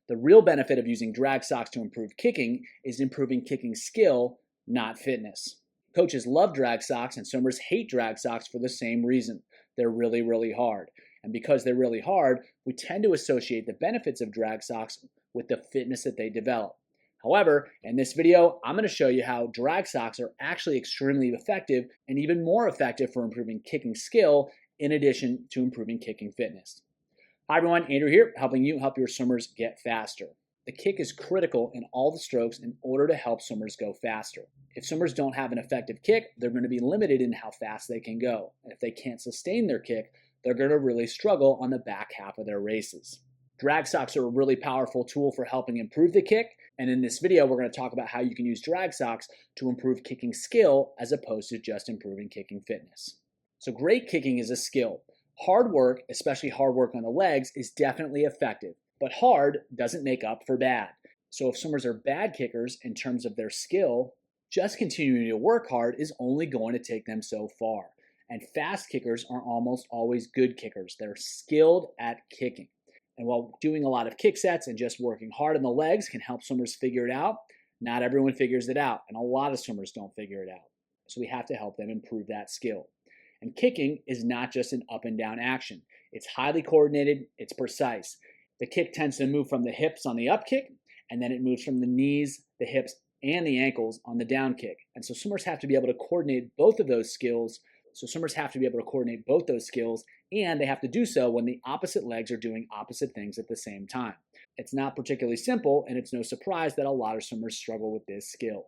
The real benefit of using DragSox to improve kicking is improving kicking skill, not fitness. Coaches love DragSox and swimmers hate DragSox for the same reason. They're really, really hard. And because they're really hard, we tend to associate the benefits of DragSox with the fitness that they develop. However, in this video, I'm going to show you how DragSox are actually extremely effective and even more effective for improving kicking skill in addition to improving kicking fitness. Hi everyone, Andrew here, helping you help your swimmers get faster. The kick is critical in all the strokes in order to help swimmers go faster. If swimmers don't have an effective kick, they're going to be limited in how fast they can go. And if they can't sustain their kick, they're going to really struggle on the back half of their races. DragSox are a really powerful tool for helping improve the kick, and in this video we're going to talk about how you can use DragSox to improve kicking skill as opposed to just improving kicking fitness. So great kicking is a skill. Hard work, especially hard work on the legs, is definitely effective, but hard doesn't make up for bad. So if swimmers are bad kickers in terms of their skill, just continuing to work hard is only going to take them so far. And fast kickers are almost always good kickers. They're skilled at kicking. And while doing a lot of kick sets and just working hard on the legs can help swimmers figure it out, not everyone figures it out, and a lot of swimmers don't figure it out. So we have to help them improve that skill. And kicking is not just an up and down action. It's highly coordinated, it's precise. The kick tends to move from the hips on the up kick, and then it moves from the knees, the hips, and the ankles on the down kick. And so swimmers have to be able to coordinate both of those skills. And they have to do so when the opposite legs are doing opposite things at the same time. It's not particularly simple, and it's no surprise that a lot of swimmers struggle with this skill.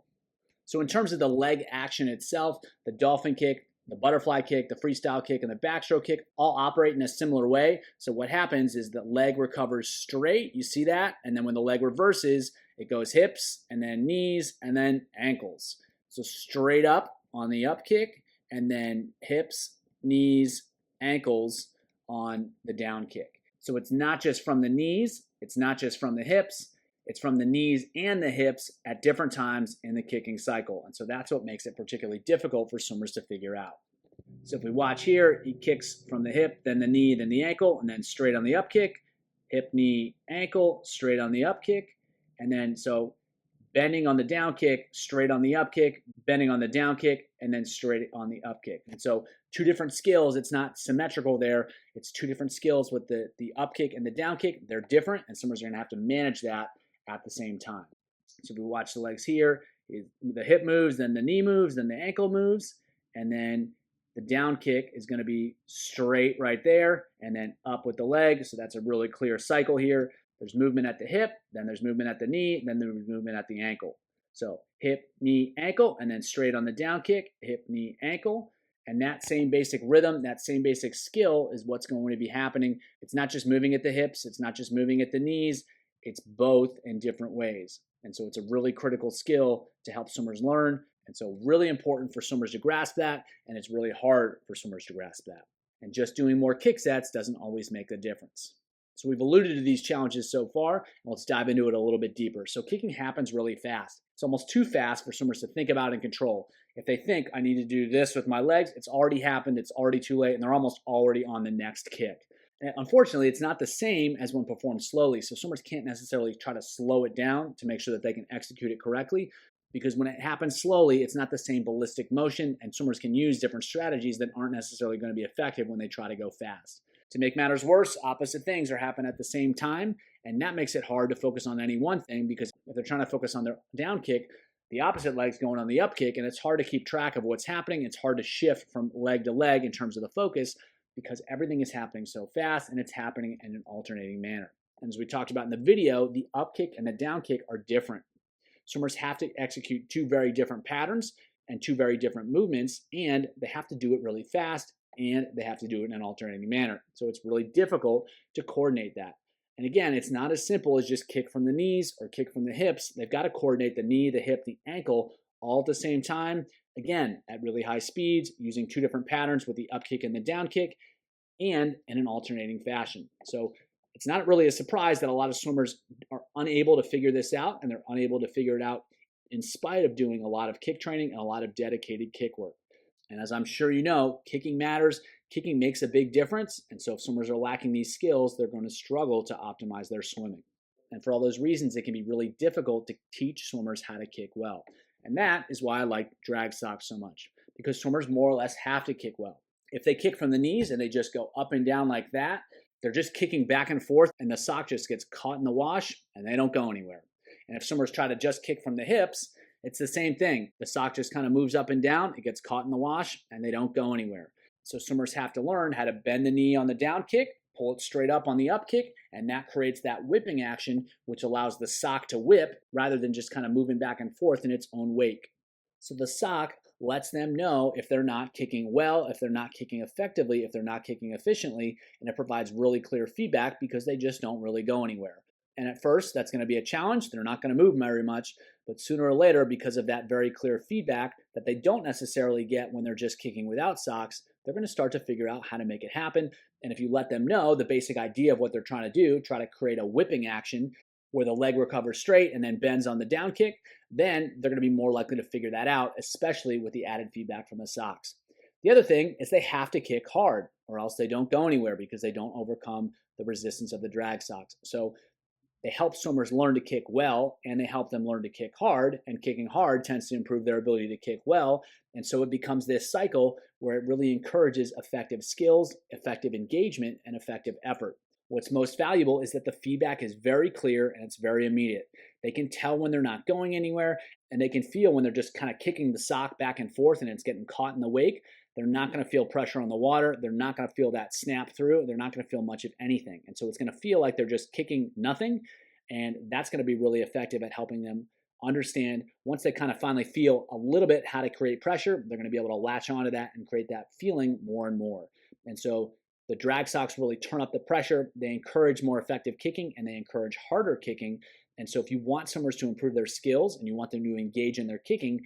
So in terms of the leg action itself, the dolphin kick, the butterfly kick, the freestyle kick, and the backstroke kick all operate in a similar way. So what happens is the leg recovers straight, you see that? And then when the leg reverses, it goes hips, and then knees, and then ankles. So straight up on the up kick, and then hips, knees, ankles on the down kick. So it's not just from the knees, it's not just from the hips, it's from the knees and the hips at different times in the kicking cycle. And so that's what makes it particularly difficult for swimmers to figure out. So if we watch here, he kicks from the hip, then the knee, then the ankle, and then straight on the up kick, hip, knee, ankle, straight on the up kick. And then so bending on the down kick, straight on the up kick, bending on the down kick, and then straight on the up kick. And so two different skills. It's not symmetrical there. It's two different skills with the up kick and the down kick. They're different, and swimmers are going to have to manage that at the same time. So if we watch the legs here, the hip moves, then the knee moves, then the ankle moves, and then the down kick is going to be straight right there, and then up with the leg. So that's a really clear cycle here. There's movement at the hip, then there's movement at the knee, then there's movement at the ankle. So hip, knee, ankle, and then straight on the down kick, hip, knee, ankle. And that same basic rhythm, that same basic skill is what's going to be happening. It's not just moving at the hips, it's not just moving at the knees, it's both in different ways. And so it's a really critical skill to help swimmers learn. And so really important for swimmers to grasp that, and it's really hard for swimmers to grasp that. And just doing more kick sets doesn't always make a difference. So we've alluded to these challenges so far, and let's dive into it a little bit deeper. So kicking happens really fast. It's almost too fast for swimmers to think about and control. If they think, I need to do this with my legs, it's already happened, it's already too late, and they're almost already on the next kick. And unfortunately, it's not the same as when performed slowly, so swimmers can't necessarily try to slow it down to make sure that they can execute it correctly, because when it happens slowly, it's not the same ballistic motion, and swimmers can use different strategies that aren't necessarily going to be effective when they try to go fast. To make matters worse, opposite things are happening at the same time, and that makes it hard to focus on any one thing, because if they're trying to focus on their down kick, the opposite leg's going on the up kick, and it's hard to keep track of what's happening. It's hard to shift from leg to leg in terms of the focus, because everything is happening so fast, and it's happening in an alternating manner. And as we talked about in the video, the up kick and the down kick are different. Swimmers have to execute two very different patterns and two very different movements, and they have to do it really fast, and they have to do it in an alternating manner. So it's really difficult to coordinate that. And again, it's not as simple as just kick from the knees or kick from the hips. They've got to coordinate the knee, the hip, the ankle all at the same time. Again, at really high speeds, using two different patterns with the up kick and the down kick, and in an alternating fashion. So it's not really a surprise that a lot of swimmers are unable to figure this out, and they're unable to figure it out in spite of doing a lot of kick training and a lot of dedicated kick work. And as I'm sure you know, kicking matters. Kicking makes a big difference. And so if swimmers are lacking these skills, they're going to struggle to optimize their swimming. And for all those reasons, it can be really difficult to teach swimmers how to kick well. And that is why I like DragSox so much, because swimmers more or less have to kick well. If they kick from the knees and they just go up and down like that, they're just kicking back and forth and the sock just gets caught in the wash and they don't go anywhere. And if swimmers try to just kick from the hips, it's the same thing. The sock just kind of moves up and down, it gets caught in the wash, and they don't go anywhere. So swimmers have to learn how to bend the knee on the down kick, pull it straight up on the up kick, and that creates that whipping action, which allows the sock to whip rather than just kind of moving back and forth in its own wake. So the sock lets them know if they're not kicking well, if they're not kicking effectively, if they're not kicking efficiently, and it provides really clear feedback because they just don't really go anywhere. And at first, that's going to be a challenge. They're not going to move very much, but sooner or later, because of that very clear feedback that they don't necessarily get when they're just kicking without socks, they're going to start to figure out how to make it happen. And if you let them know the basic idea of what they're trying to do, try to create a whipping action where the leg recovers straight and then bends on the down kick, then they're going to be more likely to figure that out, especially with the added feedback from the socks. The other thing is they have to kick hard or else they don't go anywhere because they don't overcome the resistance of the DragSox. So they help swimmers learn to kick well, and they help them learn to kick hard, and kicking hard tends to improve their ability to kick well. And so it becomes this cycle where it really encourages effective skills, effective engagement, and effective effort. What's most valuable is that the feedback is very clear and it's very immediate. They can tell when they're not going anywhere, and they can feel when they're just kind of kicking the sock back and forth and it's getting caught in the wake. They're not going to feel pressure on the water. They're not going to feel that snap through. They're not going to feel much of anything. And so it's going to feel like they're just kicking nothing. And that's going to be really effective at helping them understand once they kind of finally feel a little bit how to create pressure, they're going to be able to latch onto that and create that feeling more and more. And so the DragSox really turn up the pressure. They encourage more effective kicking and they encourage harder kicking. And so if you want swimmers to improve their skills and you want them to engage in their kicking,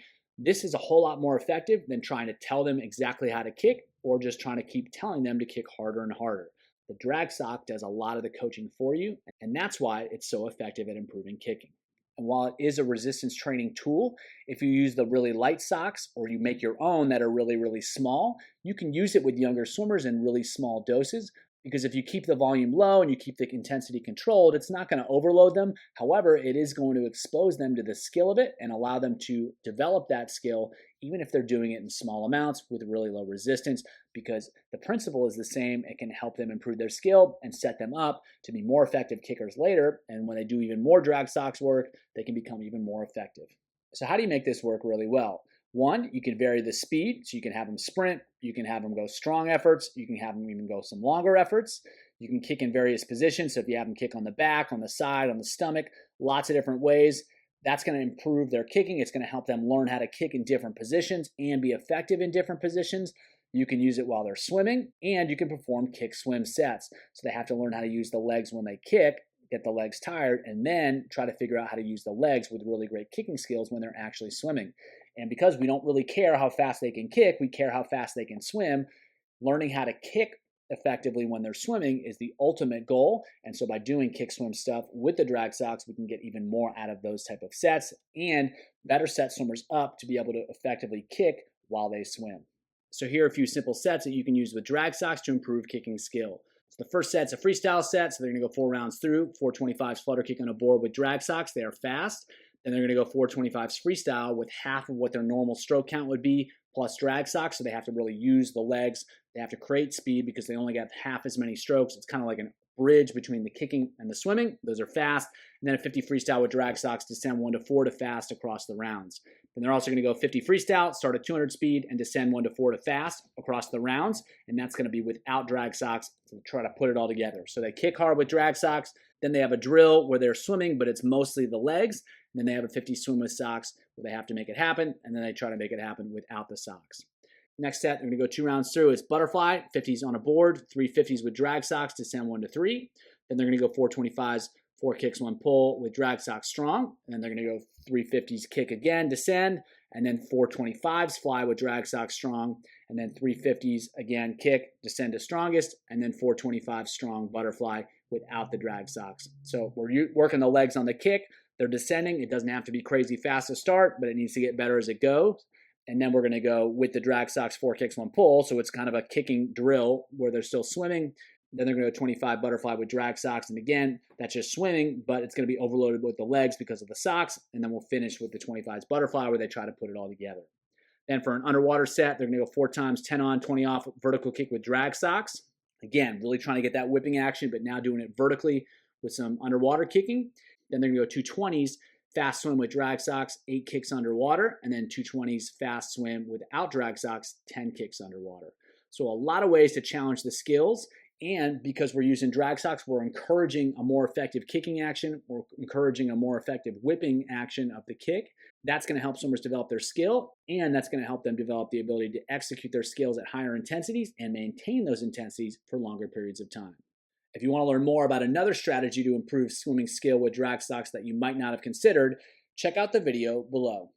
this is a whole lot more effective than trying to tell them exactly how to kick or just trying to keep telling them to kick harder and harder. The DragSox does a lot of the coaching for you, and that's why it's so effective at improving kicking. And while it is a resistance training tool, if you use the really light socks or you make your own that are really, really small, you can use it with younger swimmers in really small doses. Because if you keep the volume low and you keep the intensity controlled, it's not going to overload them. However, it is going to expose them to the skill of it and allow them to develop that skill, even if they're doing it in small amounts with really low resistance, because the principle is the same. It can help them improve their skill and set them up to be more effective kickers later. And when they do even more DragSox work, they can become even more effective. So how do you make this work really well? One, you can vary the speed, so you can have them sprint, you can have them go strong efforts, you can have them even go some longer efforts. You can kick in various positions, so if you have them kick on the back, on the side, on the stomach, lots of different ways. That's going to improve their kicking. It's going to help them learn how to kick in different positions and be effective in different positions. You can use it while they're swimming, and you can perform kick-swim sets. So they have to learn how to use the legs when they kick, get the legs tired, and then try to figure out how to use the legs with really great kicking skills when they're actually swimming. And because we don't really care how fast they can kick, we care how fast they can swim. Learning how to kick effectively when they're swimming is the ultimate goal. And so by doing kick swim stuff with the DragSox, we can get even more out of those type of sets and better set swimmers up to be able to effectively kick while they swim. So here are a few simple sets that you can use with DragSox to improve kicking skill. So the first set's a freestyle set, so they're going to go 4 rounds through, 425s flutter kick on a board with DragSox. They are fast. Then they're going to go 425s freestyle with half of what their normal stroke count would be, plus DragSox, so they have to really use the legs. They have to create speed because they only get half as many strokes. It's kind of like a bridge between the kicking and the swimming. Those are fast. And then a 50 freestyle with DragSox, descend 1 to 4 to fast across the rounds. Then they're also going to go 50 freestyle, start at 200 speed, and descend 1 to 4 to fast across the rounds. And that's going to be without DragSox to try to put it all together. So they kick hard with DragSox. Then they have a drill where they're swimming, but it's mostly the legs. And then they have a 50 swim with socks where they have to make it happen. And then they try to make it happen without the socks. Next set, they're going to go 2 rounds through. It's butterfly, 50s on a board, 3 50s with DragSox, descend 1 to 3. Then they're going to go 425s, 4 kicks, 1 pull with DragSox strong. And then they're going to go 3 50s kick again, descend. And then 425s fly with DragSox strong. And then 3 50s again kick, descend to strongest. And then 425 strong butterfly without the DragSox. So we're working the legs on the kick. They're descending. It doesn't have to be crazy fast to start, but it needs to get better as it goes. And then we're going to go with the DragSox 4 kicks, 1 pull. So it's kind of a kicking drill where they're still swimming. Then they're going to go 25 butterfly with DragSox. And again, that's just swimming, but it's going to be overloaded with the legs because of the socks. And then we'll finish with the 25s butterfly where they try to put it all together. Then for an underwater set, they're going to go 4 times 10 on, 20 off vertical kick with DragSox. Again, really trying to get that whipping action, but now doing it vertically with some underwater kicking. Then they're going to go 2 20s fast swim with DragSox, 8 kicks underwater, and then 2 20s fast swim without DragSox, 10 kicks underwater. So a lot of ways to challenge the skills. And because we're using DragSox, we're encouraging a more effective kicking action. We're encouraging a more effective whipping action of the kick. That's going to help swimmers develop their skill, and that's going to help them develop the ability to execute their skills at higher intensities and maintain those intensities for longer periods of time. If you want to learn more about another strategy to improve swimming skill with DragSox that you might not have considered, check out the video below.